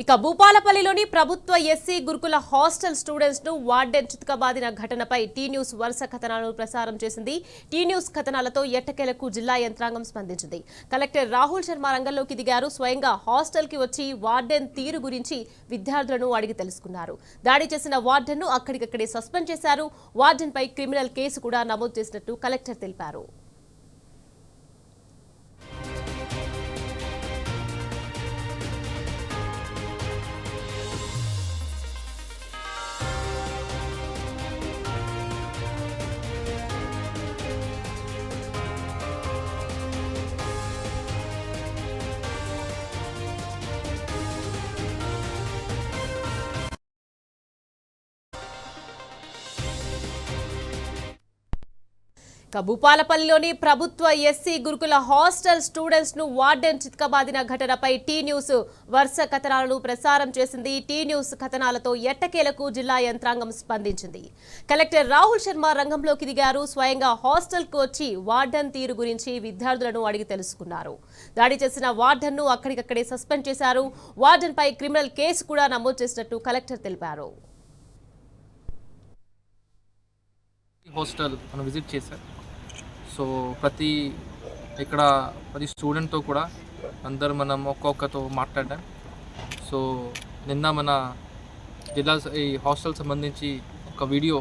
ఇక భూపాలపల్లిలోని ప్రభుత్వ ఎస్సీ గురుకుల హాస్టల్ స్టూడెంట్స్ ను వార్డెన్ చితకబాదిన ఘటనపై టీ న్యూస్ వరుస కథనాలను ప్రసారం చేసింది. టీ న్యూస్ కథనాలతో ఎట్టకేలకు జిల్లా యంత్రాంగం స్పందించింది. కలెక్టర్ రాహుల్ శర్మ రంగంలోకి దిగారు. స్వయంగా హాస్టల్ కి వచ్చి వార్డెన్ తీరు గురించి విద్యార్థులను అడిగి తెలుసుకున్నారు. దాడి చేసిన వార్డెన్ ను అక్కడికక్కడే సస్పెండ్ చేశారు. వార్డెన్ పై క్రిమినల్ కేసు కూడా నమోదు చేసినట్టు కలెక్టర్ తెలిపారు. భూపాలపల్లిలోని ప్రభుత్వ ఎస్సీ గురుకుల హాస్టల్ స్టూడెంట్స్ ను వార్డెన్ చితకబాదిన ఘటనపై టీ న్యూస్ వరుస కథనాలను ప్రసారం చేసింది. టీ న్యూస్ కథనాలతో ఎట్టకేలకు జిల్లా యంత్రాంగం స్పందించింది. కలెక్టర్ రాహుల్ శర్మ రంగంలోకి దిగారు. స్వయంగా హాస్టల్ కు వచ్చి వార్డెన్ తీరు గురించి విద్యార్థులను అడిగి తెలుసుకున్నారు. దాడి చేసిన వార్డెన్ ను అక్కడికక్కడే సస్పెండ్ చేశారు. వార్డెన్ పై క్రిమినల్ కేసు కూడా నమోదు చేసినట్టు కలెక్టర్ తెలిపారు. హాస్టల్ మనం విజిట్ చేశారు. సో ప్రతి స్టూడెంట్తో కూడా అందరూ మనం ఒక్కొక్కతో మాట్లాడాం. సో నిన్న మన జిల్లా ఈ హాస్టల్ సంబంధించి ఒక వీడియో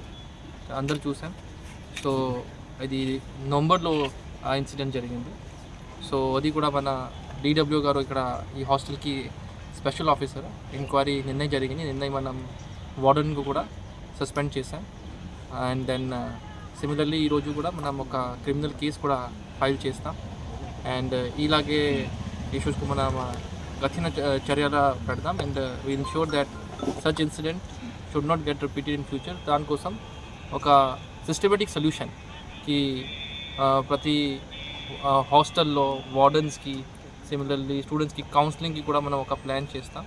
అందరూ చూసాం. సో ఇది నవంబర్లో ఆ ఇన్సిడెంట్ జరిగింది. సో అది కూడా మన డిడబ్ల్యూ గారు ఇక్కడ ఈ హాస్టల్కి స్పెషల్ ఆఫీసర్ ఎంక్వైరీ నిన్నే జరిగింది. నిన్న మనం వార్డెన్కు కూడా సస్పెండ్ చేశాం. అండ్ దెన్ సిమిలర్లీ ఈరోజు కూడా మనం ఒక క్రిమినల్ కేసు కూడా ఫైల్ చేస్తాం. అండ్ ఇలాగే ఇష్యూస్కు మనం కఠిన చర్యలు పెడతాం. And we ensure that such incident should not get repeated in future. దానికోసం ఒక సిస్టమేటిక్ సొల్యూషన్కి ప్రతి హాస్టల్లో వార్డెన్స్కి సిమిలర్లీ స్టూడెంట్స్కి కౌన్సిలింగ్కి కూడా మనం ఒక ప్లాన్ చేస్తాం.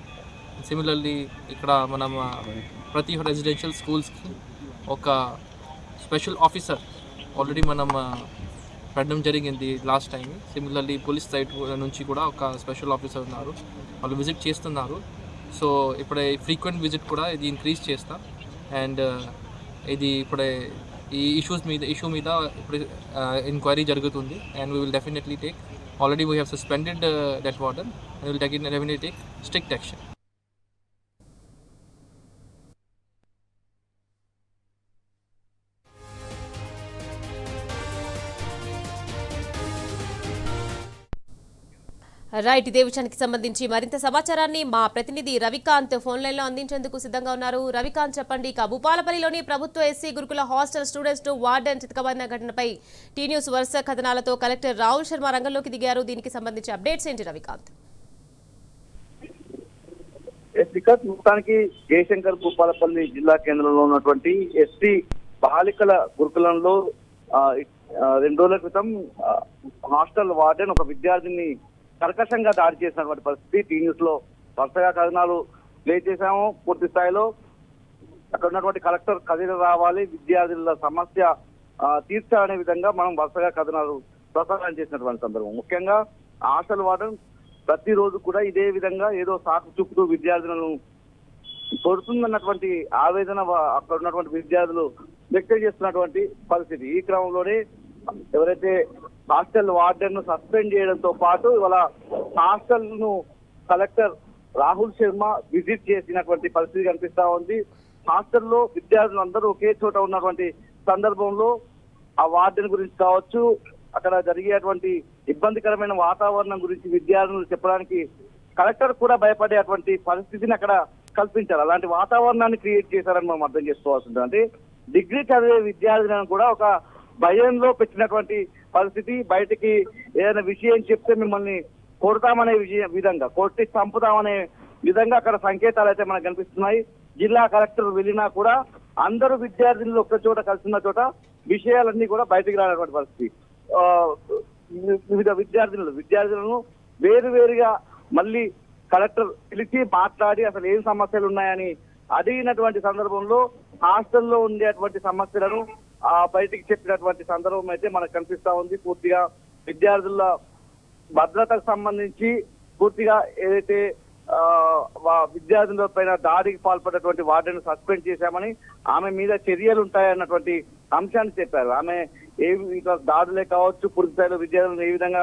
సిమిలర్లీ ఇక్కడ మనం ప్రతి రెసిడెన్షియల్ స్కూల్స్కి ఒక స్పెషల్ ఆఫీసర్ ఆల్రెడీ మనం పెట్టడం జరిగింది last time. Similarly police side నుంచి కూడా ఒక స్పెషల్ ఆఫీసర్ ఉన్నారు, వాళ్ళు విజిట్ చేస్తున్నారు. సో ఇప్పుడే ఫ్రీక్వెంట్ విజిట్ కూడా ఇది ఇంక్రీజ్ చేస్తాం. అండ్ ఇది ఇప్పుడే ఈ ఇష్యూ మీద ఇప్పుడు ఎంక్వైరీ జరుగుతుంది. And we will definitely take already we have suspended that warden and will definitely take strict action. Right, ఇదే విషయానికి సంబంధించి మరింత సమాచారాన్ని మా ప్రతినిధి రవికాంత్ ఫోన్ లైన్ లో అందించేందుకు సిద్ధంగా ఉన్నారు. రవికాంత్, చెప్పండి. భూపాలపల్లిలోని ప్రభుత్వ ఎస్సీ గురుకుల హాస్టల్ స్టూడెంట్స్ ను వార్డెన్ చితకబాదిన ఘటనపై టీ న్యూస్ వరుస కథనాలతో కలెక్టర్ రాహుల్ శర్మ రంగంలోకి దిగారు. దీనికి సంబంధించి అప్డేట్స్ ఏంటి రవికాంత్? మొత్తానికి జయశంకర్ భూపాలపల్లి జిల్లా కేంద్రంలో ఉన్నటువంటి ఎస్సీ బాలికల గురుకులంలో 2 రోజుల క్రితం హాస్టల్ వార్డెన్ ఒక విద్యార్థిని కర్కశంగా దాడి చేసినటువంటి పరిస్థితి టీ న్యూస్ లో వరుసగా కథనాలు ప్లే చేశాము. పూర్తి స్థాయిలో అక్కడ ఉన్నటువంటి కలెక్టర్ కదిలి రావాలి, విద్యార్థుల సమస్య తీర్చాలనే విధంగా మనం వరుసగా కథనాలు ప్రసారం చేసినటువంటి సందర్భం. ముఖ్యంగా హాస్టల్ వార్డెన్ ప్రతిరోజు కూడా ఇదే విధంగా ఏదో సాకు చూపుతూ విద్యార్థులను కొడుతుందన్నటువంటి ఆవేదన అక్కడ ఉన్నటువంటి విద్యార్థులు వ్యక్తం చేస్తున్నటువంటి పరిస్థితి. ఈ క్రమంలోనే ఎవరైతే హాస్టల్ వార్డెన్ ను సస్పెండ్ చేయడంతో పాటు ఇవాళ హాస్టల్ ను కలెక్టర్ రాహుల్ శర్మ విజిట్ చేసినటువంటి పరిస్థితి కనిపిస్తా ఉంది. హాస్టల్లో విద్యార్థులు అందరూ ఒకే చోట ఉన్నటువంటి సందర్భంలో ఆ వార్డెన్ గురించి కావచ్చు, అక్కడ జరిగేటువంటి ఇబ్బందికరమైన వాతావరణం గురించి విద్యార్థులు చెప్పడానికి కలెక్టర్ కూడా భయపడేటువంటి పరిస్థితిని అక్కడ కల్పించారు. అలాంటి వాతావరణాన్ని క్రియేట్ చేశారని మనం అర్థం చేసుకోవాల్సి ఉంటుంది. అంటే డిగ్రీ చదివే విద్యార్థులను కూడా ఒక భయంలో పెట్టినటువంటి పరిస్థితి. బయటికి ఏదైనా విషయం చెప్తే మిమ్మల్ని కొడతామనే విధంగా, కొట్టి చంపుతామనే విధంగా అక్కడ సంకేతాలు అయితే మనకు కనిపిస్తున్నాయి. జిల్లా కలెక్టర్ వెళ్ళినా కూడా అందరూ విద్యార్థులు ఒక్క చోట కలిసిన చోట విషయాలన్నీ కూడా బయటికి రానటువంటి పరిస్థితి. వివిధ విద్యార్థులను వేరువేరుగా మళ్ళీ కలెక్టర్ పిలిచి మాట్లాడి అసలు ఏం సమస్యలు ఉన్నాయని అడిగినటువంటి సందర్భంలో హాస్టల్లో ఉండేటువంటి సమస్యలను బయటికి చెప్పినటువంటి సందర్భం అయితే మనకు కనిపిస్తా ఉంది. పూర్తిగా విద్యార్థుల భద్రతకు సంబంధించి పూర్తిగా ఏదైతే విద్యార్థుల పైన దాడికి పాల్పడినటువంటి వార్డెన్ సస్పెండ్ చేశామని, ఆమె మీద చర్యలు ఉంటాయన్నటువంటి అంశాన్ని చెప్పారు. ఆమె ఇట్లా దాడులే కావచ్చు, పూర్తి స్థాయిలో విద్యార్థులను ఏ విధంగా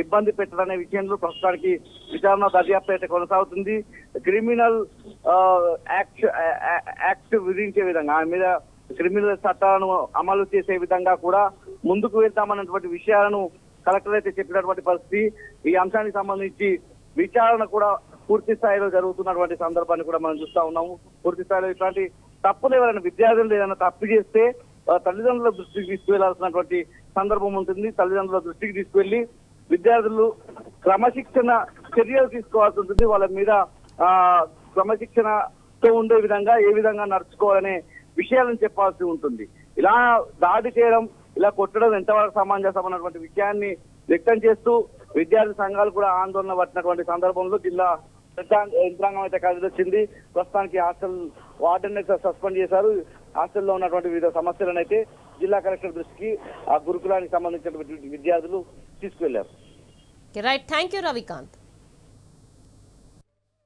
ఇబ్బంది పెట్టాలనే విషయంలో ప్రస్తుతానికి విచారణ దర్యాప్తు అయితే కొనసాగుతుంది. క్రిమినల్ యాక్ట్ విధించే విధంగా, ఆమె మీద క్రిమినల్ చట్టాలను అమలు చేసే విధంగా కూడా ముందుకు వెళ్తామన్నటువంటి విషయాలను కలెక్టర్ అయితే చెప్పినటువంటి పరిస్థితి. ఈ అంశానికి సంబంధించి విచారణ కూడా పూర్తి స్థాయిలో జరుగుతున్నటువంటి సందర్భాన్ని కూడా మనం చూస్తా ఉన్నాము. పూర్తి స్థాయిలో ఇట్లాంటి తప్పులు ఎవరైనా విద్యార్థులు ఏదైనా తప్పు చేస్తే తల్లిదండ్రుల దృష్టికి తీసుకువెళ్లాల్సినటువంటి సందర్భం ఉంటుంది. తల్లిదండ్రుల దృష్టికి తీసుకువెళ్లి విద్యార్థులు క్రమశిక్షణ చర్యలు తీసుకోవాల్సి ఉంటుంది. వాళ్ళ మీద క్రమశిక్షణతో ఉండే విధంగా ఏ విధంగా నడుచుకోవాలనే విషయాలను చెప్పాల్సి ఉంటుంది. ఇలా దాడి చేయడం, ఇలా కొట్టడం ఎంతవరకు సమంజసం అన్నటువంటి విషయాన్ని వ్యక్తం చేస్తూ విద్యార్థి సంఘాలు కూడా ఆందోళన పట్టినటువంటి సందర్భంలో జిల్లా యంత్రాంగం అయితే కదిలొచ్చింది. ప్రస్తుతానికి హాస్టల్ వార్డెన్ అయితే సస్పెండ్ చేశారు. హాస్టల్లో ఉన్నటువంటి వివిధ సమస్యలను అయితే జిల్లా కలెక్టర్ దృష్టికి ఆ గురుకులానికి సంబంధించినటువంటి విద్యార్థులు తీసుకువెళ్లారు. Right, thank you Ravikanth.